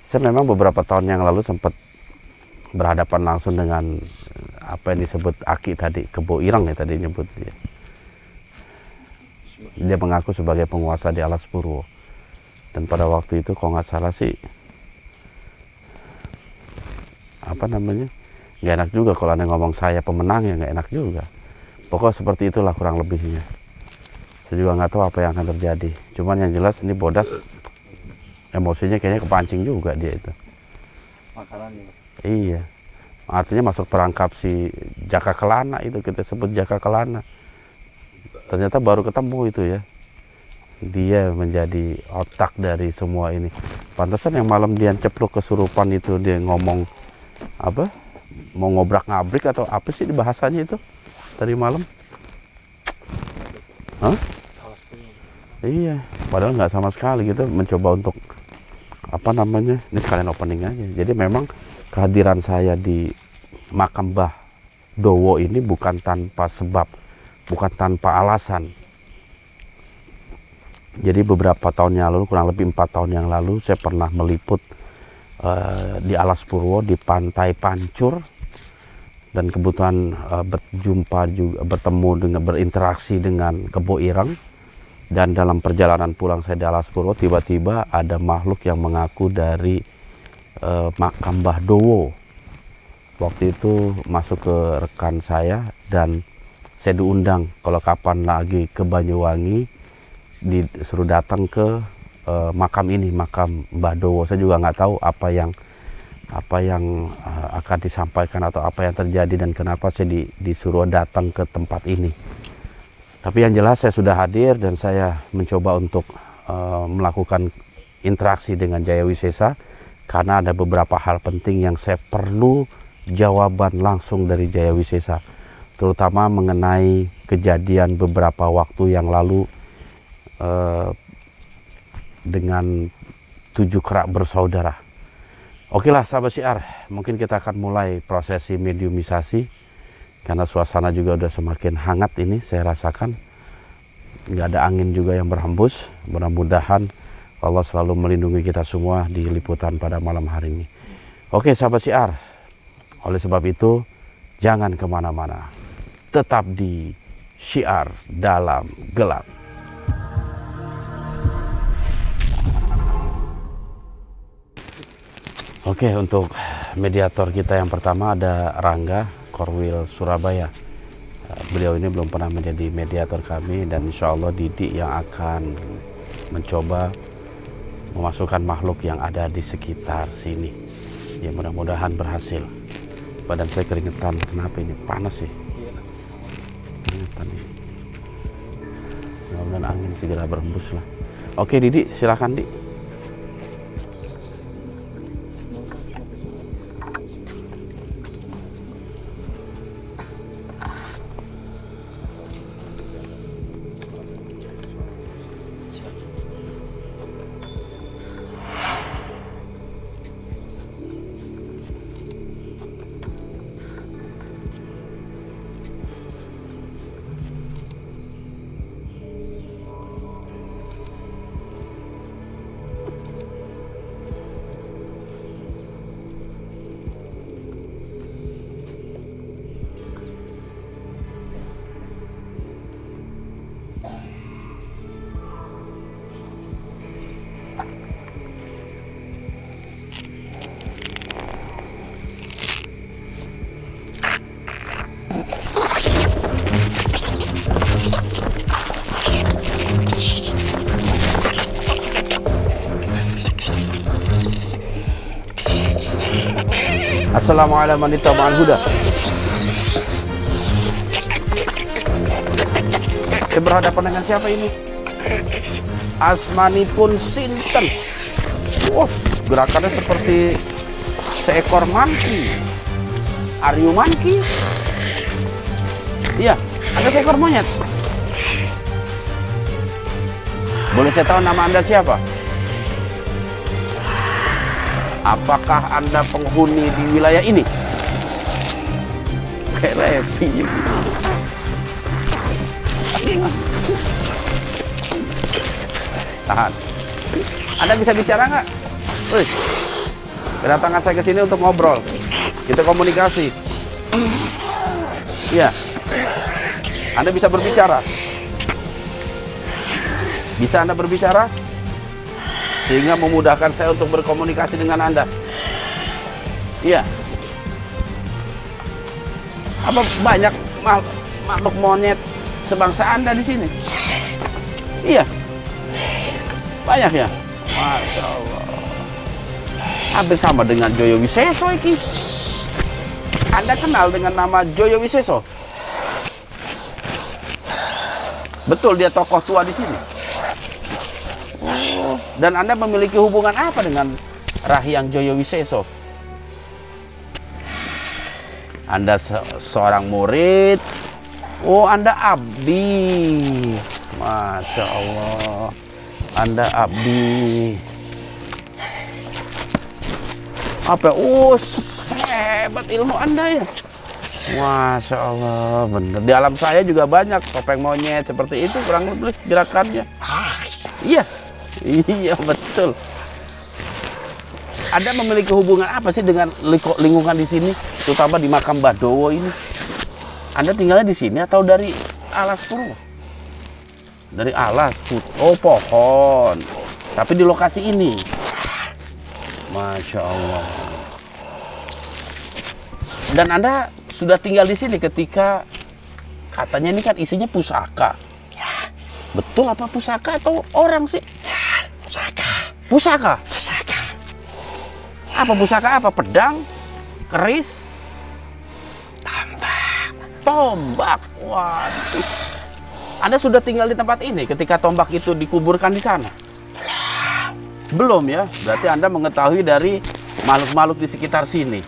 Saya memang beberapa tahun yang lalu sempat berhadapan langsung dengan apa yang disebut Aki tadi, Kebo Ireng ya tadi nyebut dia. Dia mengaku sebagai penguasa di Alas Purwo. Dan pada waktu itu kalau nggak salah sih apa namanya, nggak enak juga kalau ada ngomong saya pemenang, ya nggak enak juga. Pokoknya seperti itulah kurang lebihnya. Saya juga nggak tahu apa yang akan terjadi. Cuman yang jelas ini Bodas emosinya kayaknya kepancing juga dia itu. Masalahnya. Iya, artinya masuk perangkap si Jaka Kelana itu, kita sebut Jaka Kelana. Ternyata baru ketemu itu ya. Dia menjadi otak dari semua ini. Pantesan yang malam dia ceplok kesurupan itu, dia ngomong apa? Mau ngobrak-ngabrik atau apa sih di bahasanya itu tadi malam? Hah? Iya, padahal nggak sama sekali gitu, mencoba untuk apa namanya? Ini sekalian opening aja. Jadi memang kehadiran saya di makam Mbah Dowo ini bukan tanpa sebab, bukan tanpa alasan. Jadi beberapa tahun yang lalu, kurang lebih 4 tahun yang lalu, saya pernah meliput di Alas Purwo, di Pantai Pancur, dan kebetulan berjumpa juga, bertemu dengan, berinteraksi dengan Kebo Ireng. Dan dalam perjalanan pulang saya di Alas Purwo, tiba-tiba ada makhluk yang mengaku dari makam Mbah Dowo. Waktu itu masuk ke rekan saya dan saya diundang kalau kapan lagi ke Banyuwangi, disuruh datang ke makam ini, makam Mbah Dowo. Saya juga nggak tahu apa yang akan disampaikan atau apa yang terjadi dan kenapa saya disuruh datang ke tempat ini. Tapi yang jelas saya sudah hadir dan saya mencoba untuk melakukan interaksi dengan Jaya Wisesa karena ada beberapa hal penting yang saya perlu jawaban langsung dari Jaya Wisesa, terutama mengenai kejadian beberapa waktu yang lalu dengan 7 kerak bersaudara. Oke lah sahabat Syiar, mungkin kita akan mulai prosesi mediumisasi karena suasana juga udah semakin hangat ini, saya rasakan nggak ada angin juga yang berhembus. Mudah-mudahan Allah selalu melindungi kita semua di liputan pada malam hari ini. Oke sahabat Syiar, oleh sebab itu jangan kemana-mana, tetap di Syiar Dalam Gelap. Oke, untuk mediator kita yang pertama ada Rangga Korwil Surabaya. Beliau ini belum pernah menjadi mediator kami dan insya Allah Didi yang akan mencoba memasukkan makhluk yang ada di sekitar sini. Ya mudah-mudahan berhasil. Badan saya keringetan, kenapa ini? Panas sih. Keringetan nih. Mudah-mudahan angin segera berhembus lah. Oke Didi, silakan Di. Assalamualaikum warahmatullahi wabarakatuh. Saya berhadapan dengan siapa ini? Asmanipun sinten? Wah, gerakannya seperti seekor monkey. Are you monkey? Iya, ada seekor monyet. Boleh saya tahu nama Anda siapa? Apakah Anda penghuni di wilayah ini? Kayak Levi. Tahan. Anda bisa bicara nggak? Wih, kedatangan saya ke sini untuk ngobrol. Kita komunikasi. Iya. Anda bisa berbicara. Bisa Anda berbicara? Sehingga memudahkan saya untuk berkomunikasi dengan Anda. Iya. Apa banyak makhluk monyet sebangsa Anda di sini? Iya. Banyak ya? Masya Allah. Hampir sama dengan Joyo Wiseso ini. Anda kenal dengan nama Joyo Wiseso? Betul dia tokoh tua di sini? Dan Anda memiliki hubungan apa dengan Rahyang Joyo Wiseso? Anda seorang murid. Oh, Anda abdi. Masya Allah. Anda abdi. Apa? Hebat ilmu Anda ya. Masya Allah, bener. Di alam saya juga banyak topeng monyet seperti itu, kurang lebih gerakannya. Iya, iya betul. Anda memiliki hubungan apa sih dengan lingkungan di sini, terutama di makam Mbah Dowo ini? Anda tinggalnya di sini atau dari Alas Purwo? Dari Alas, oh pohon. Tapi di lokasi ini. Masya Allah. Dan Anda sudah tinggal di sini ketika katanya ini kan isinya pusaka. Betul apa pusaka atau orang sih? Pusaka. Pusaka? Pusaka. Apa pusaka apa? Pedang? Keris? Tombak. Tombak. Waduh. Anda sudah tinggal di tempat ini ketika tombak itu dikuburkan di sana? Belum ya? Berarti Anda mengetahui dari makhluk-makhluk di sekitar sini.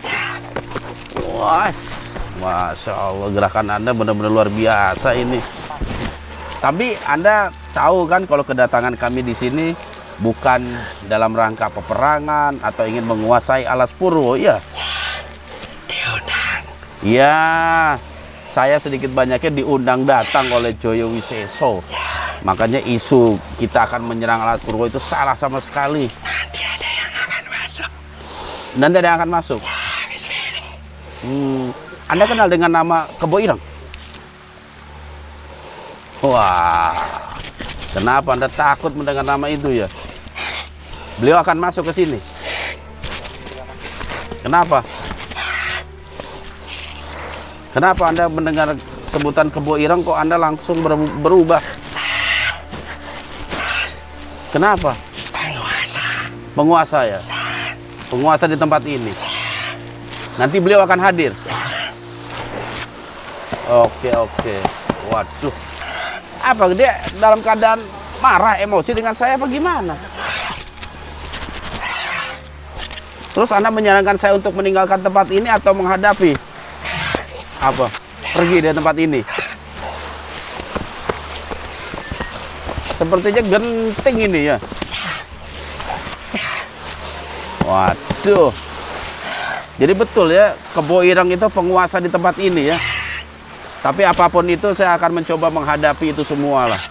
Wah, Masya Allah, gerakan Anda benar-benar luar biasa ini. Tapi Anda tahu kan kalau kedatangan kami di sini bukan dalam rangka peperangan atau ingin menguasai Alas Purwo, ya? Diundang. Ya, saya sedikit banyaknya diundang datang oleh Joyo Wiseso. Makanya isu kita akan menyerang Alas Purwo itu salah sama sekali. Nanti ada yang akan masuk. Nanti ada yang akan masuk. Anda kenal dengan nama Kebo Ireng? Wah, kenapa Anda takut mendengar nama itu ya? Beliau akan masuk ke sini. Kenapa? Kenapa Anda mendengar sebutan Kebo Ireng kok Anda langsung berubah? Kenapa? Penguasa. Penguasa ya? Penguasa di tempat ini. Nanti beliau akan hadir. Oke. Waduh. Apa dia dalam keadaan marah, emosi dengan saya apa gimana? Terus Anda menyarankan saya untuk meninggalkan tempat ini atau menghadapi? Apa? Pergi dari tempat ini. Sepertinya genting ini ya. Waduh. Jadi betul ya, Kebo Ireng itu penguasa di tempat ini ya. Tapi apapun itu saya akan mencoba menghadapi itu semua lah.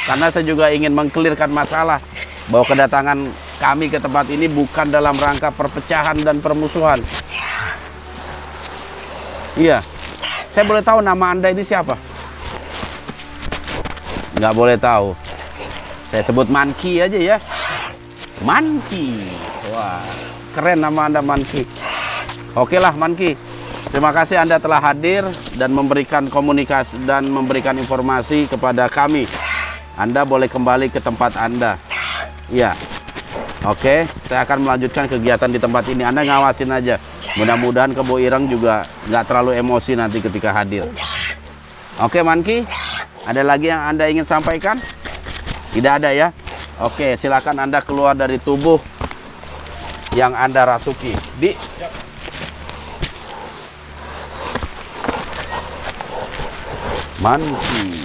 Karena saya juga ingin mengkelirkan masalah bahwa kedatangan kami ke tempat ini bukan dalam rangka perpecahan dan permusuhan. Iya. Saya boleh tahu nama Anda ini siapa? Nggak boleh tahu. Saya sebut Manki aja ya. Manki. Wah. Keren nama Anda, Manki. Oke lah, Manki. Terima kasih Anda telah hadir dan memberikan komunikasi dan memberikan informasi kepada kami. Anda boleh kembali ke tempat Anda. Iya. Oke, saya akan melanjutkan kegiatan di tempat ini. Anda ngawasin aja. Mudah-mudahan Kebo Ireng juga nggak terlalu emosi nanti ketika hadir. Oke, Manki. Ada lagi yang Anda ingin sampaikan? Tidak ada ya? Oke, silakan Anda keluar dari tubuh yang Anda rasuki. Di Manki.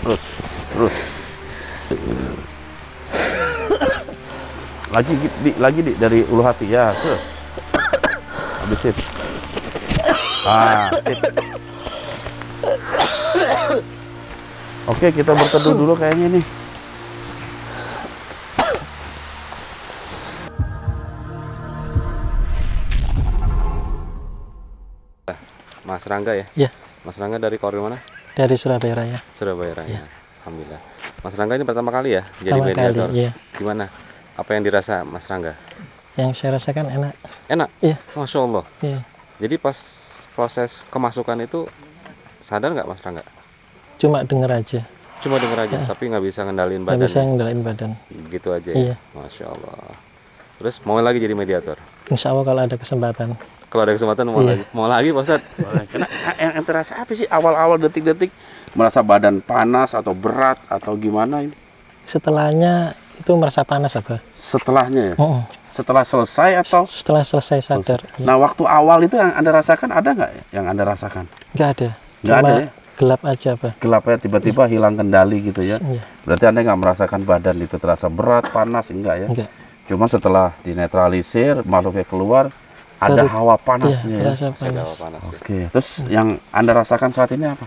Terus. Lagi di dari ulu hati ya. Terus. Habisin. Sip. Oke, kita berteduh dulu kayaknya nih. Mas Rangga ya? Iya. Mas Rangga dari Korwil mana? Dari Surabaya Raya. Surabaya Raya. Ya. Alhamdulillah. Mas Rangga ini pertama kali ya jadi Pertama mediator? kali, iya. Gimana? Apa yang dirasa Mas Rangga? Yang saya rasakan enak. Enak? Iya. Masya Allah. Iya. Jadi pas proses kemasukan itu sadar nggak Mas Rangga? Cuma denger aja. Cuma denger aja, tapi nggak bisa ngendalin Nggak badan. bisa ngendalain badan. Gitu aja Iya. ya? Masya Allah. Terus mau lagi jadi mediator? Insya Allah kalau ada kesempatan. Kalau ada kesempatan mau lagi. Mau lagi Pak Ustadz? Boleh. Karena yang terasa apa sih awal-awal detik-detik merasa badan panas atau berat atau gimana ini? Setelahnya itu merasa panas apa? Setelahnya ya? Oh. Setelah selesai atau? Setelah selesai sadar. Ya. Nah waktu awal itu yang Anda rasakan ada nggak yang Anda rasakan? Nggak ada. Nggak Cuma ada ya? gelap aja Pak. Gelap ya, tiba-tiba hilang kendali gitu ya? Iya. Berarti Anda nggak merasakan badan itu terasa berat, panas, enggak ya? Enggak. Cuma setelah dinetralisir, makhluknya keluar, ada hawa panasnya ya? Terasa panas. Oke, terus yang Anda rasakan saat ini apa?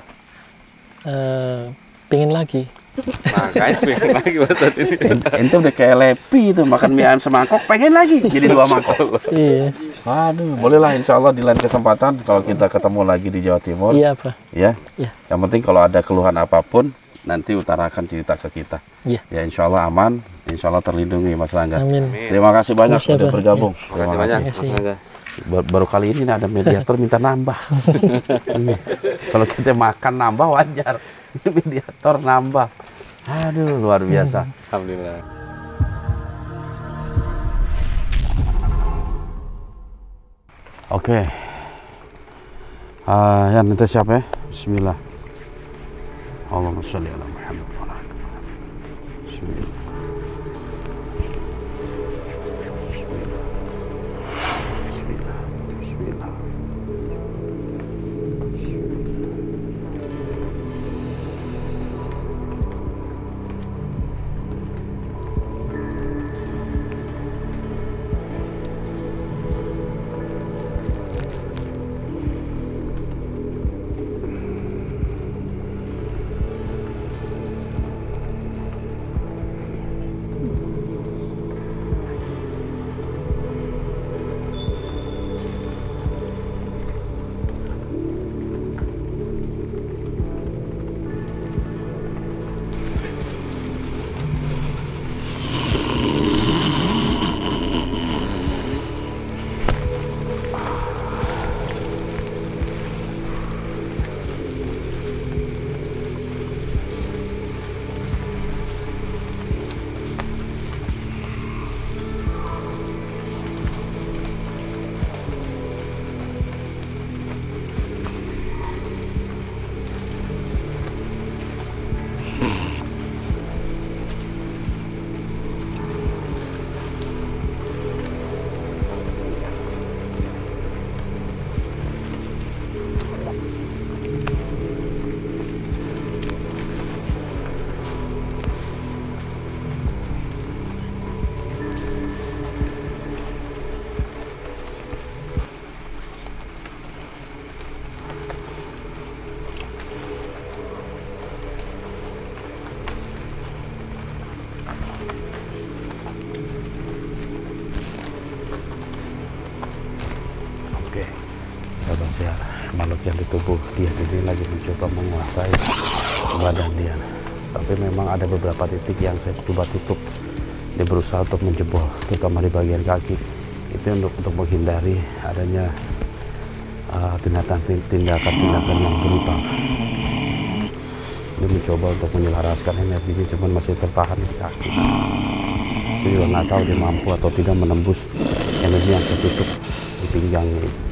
Pingin lagi. Makanya pengen lagi Pak Ustadz ini. Ente udah kayak Lepi itu makan mie ayam semangkok pengen lagi jadi 2 mangkok. Iya. Waduh, bolehlah insya Allah di lain kesempatan kalau kita ketemu lagi di Jawa Timur. Iya Pak. Ya. Iya. Yang penting kalau ada keluhan apapun nanti utarakan cerita ke kita. Iya. Ya insya Allah aman, insya Allah terlindungi Mas Rangga. Amin. Terima kasih banyak Terima kasih, sudah Pak. bergabung. Terima Terima kasih banyak. kasih. Mas Rangga. Baru kali ini ada mediator minta nambah. Ini. Kalau kita makan nambah wajar. Ini mediator nambah. Aduh, luar biasa. Alhamdulillah. Oke. Ya nanti siapa ya? Bismillah. Allahumma sholli ala Muhammad wa ala ali Muhammad. Bismillah. Bismillah. Bismillah. Sahabat siar, makhluk yang di tubuh dia ini lagi mencoba menguasai badan dia. Tapi memang ada beberapa titik yang saya coba tutup. Dia berusaha untuk menjebol, terutama di bagian kaki. Itu untuk menghindari adanya tindakan yang brutal. Dia mencoba untuk menyelaraskan energinya, cuman masih tertahan di kaki. Saya juga nggak tahu dia mampu atau tidak menembus energi yang saya tutup di pinggangnya itu.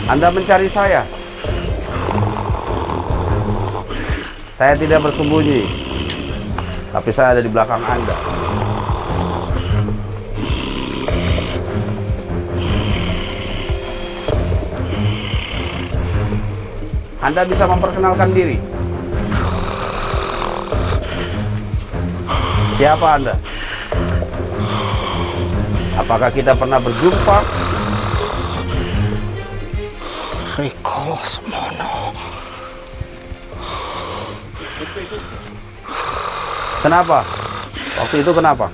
Anda mencari saya? Saya tidak bersembunyi, tapi saya ada di belakang Anda. Anda bisa memperkenalkan diri. Siapa Anda? Apakah kita pernah berjumpa? Rikolo semono. Kenapa? Waktu itu kenapa?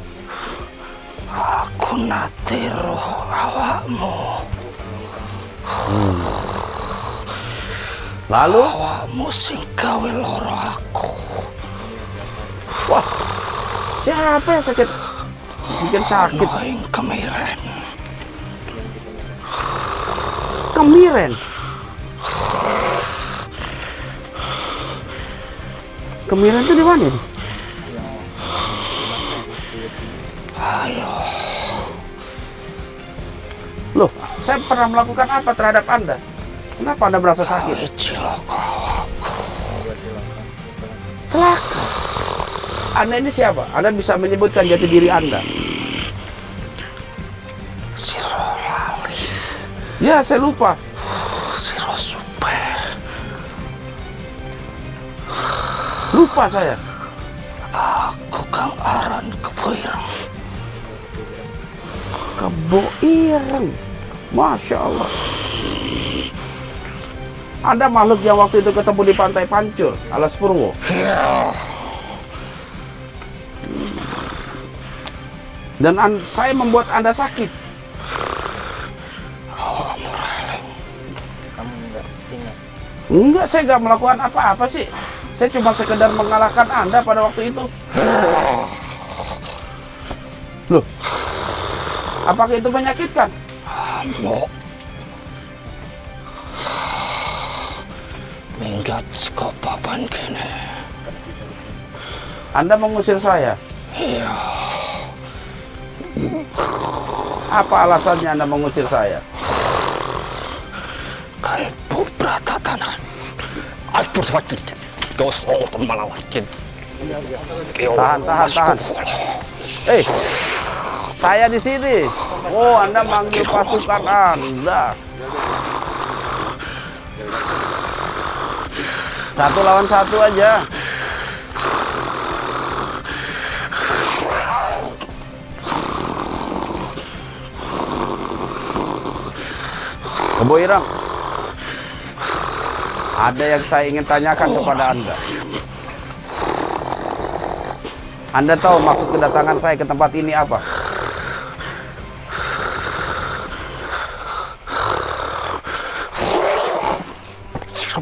Aku nate roh awakmu. Lalu? Awakmu sing gawe loro aku. Wah, siapa yang sakit? Bikin sakit. Ing kemiren. Kemiren? Kemiren itu di mana? Ayo. Loh, saya pernah melakukan apa terhadap Anda? Kenapa Anda merasa sakit? Celaka. Anda ini siapa? Anda bisa menyebutkan jati diri Anda? Siro lali. Ya, saya lupa. Siro supe. Lupa saya. Aku kang aran keboireng. Keboireng. Masya Allah. Anda makhluk yang waktu itu ketemu di pantai Pancur, Alas Purwo. Iya. Dan saya membuat Anda sakit. Oh, Mureleng. Kamu nggak ingat? Enggak, saya nggak melakukan apa-apa sih. Saya cuma sekedar mengalahkan Anda pada waktu itu. Loh, apakah itu menyakitkan? Ambo. Minggat saka papan kene. Anda mengusir saya? Iya. Apa alasannya Anda mengusir saya? Kayak beberapa tanan. Aku sakit. Dos orang malawakin. Tahan. Saya di sini. Oh, Anda manggil pasukan Anda. 1 lawan 1 aja. Keboireng, ada yang saya ingin tanyakan kepada Anda. Anda tahu maksud kedatangan saya ke tempat ini apa?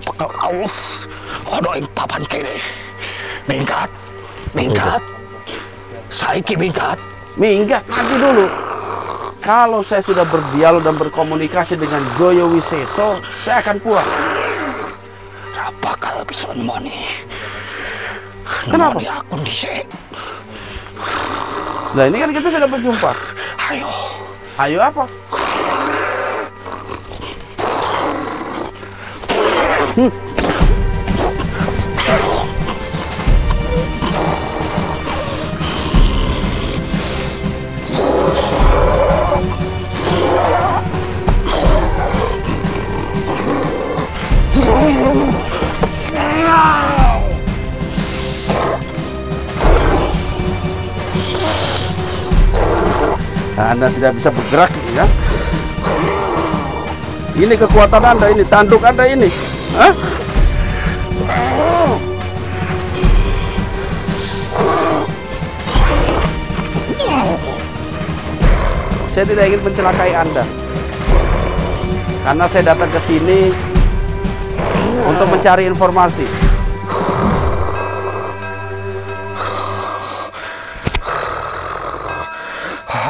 Bakal aus. Ada yang papan kene. Minggat. Saiki minggat. Minggat, nanti dulu. Kalau saya sudah berdialog dan berkomunikasi dengan Joyo Wiseso, saya akan pulang. Tidak bakal bisa nemoni. Kenapa? Nemoni aku dhisik. Nah, ini kan kita sudah berjumpa. Ayo. Ayo apa? Anda tidak bisa bergerak, ya? Ini kekuatan Anda ini, tanduk Anda ini. Hah? Saya tidak ingin mencelakai Anda. Karena saya datang ke sini untuk mencari informasi.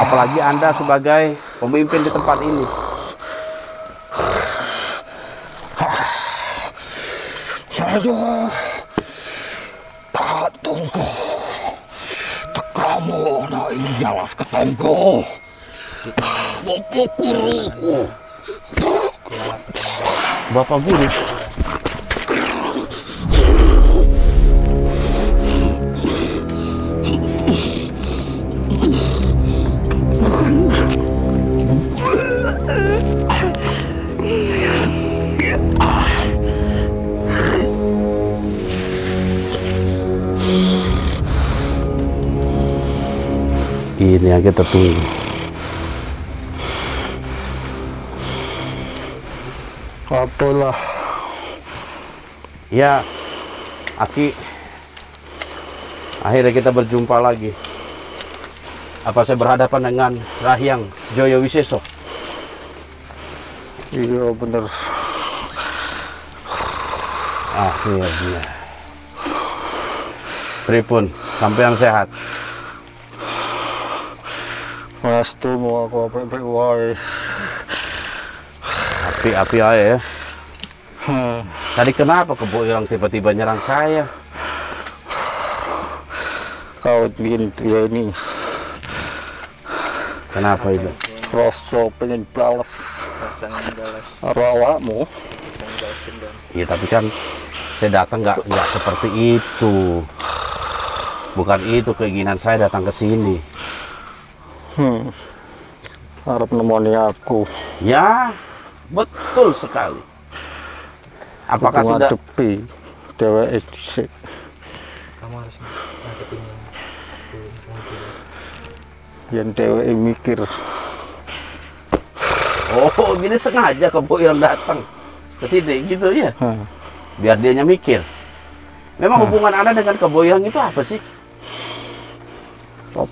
Apalagi Anda sebagai pemimpin di tempat ini. Saya tak tunggu. Kamu nak ialas ketanggo. Bapak guru. Bapak guru. Ini yang kita tunggu. Apalah. Ya, Aki, akhirnya kita berjumpa lagi. Apa saya berhadapan dengan Rahyang Joyo Wiseso? Iya bener. Akhirnya. Pripun, sampean sehat? Mas tuh mau aku apa wae. Api-api aja ya. Tadi kenapa Kebo Ireng tiba-tiba nyerang saya? Kau bikin dia ini. Kenapa itu? Rasa pengen balas. Awakmu. Iya tapi kan saya datang nggak seperti itu. Bukan itu keinginan saya datang ke sini. Harap nemoni aku. Ya, betul sekali. Apakah sudah ngadepi dheweke dhisik? Kamu harus ngadepin Yang dheweke mikir. Oh, jadi sengaja Kebo Ireng datang ke sini gitu ya? Biar dianya mikir. Memang hubungan Anda dengan Kebo Ireng itu apa sih?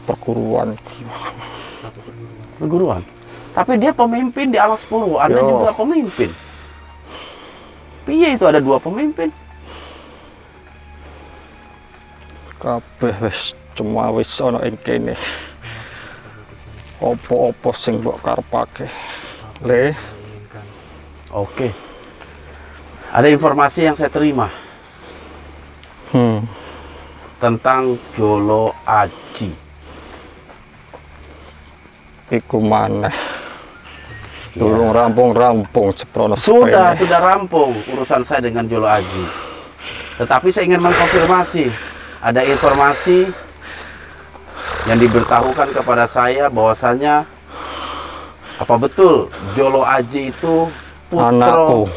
Perguruan. Perguruan. Tapi dia pemimpin di Alas Purwo, Anda juga pemimpin. Piye itu ada dua pemimpin? Kabeh wis cuma wis ana ing kene. Apa-apa sing mbok karepake. Le. Oke. Ada informasi yang saya terima. Tentang Jolo Aji. Iku maneh. Durung rampung seprono. Sudah rampung urusan saya dengan Jolo Aji. Tetapi saya ingin mengkonfirmasi, ada informasi yang diberitahukan kepada saya bahwasanya apa betul Jolo Aji itu putra anakku.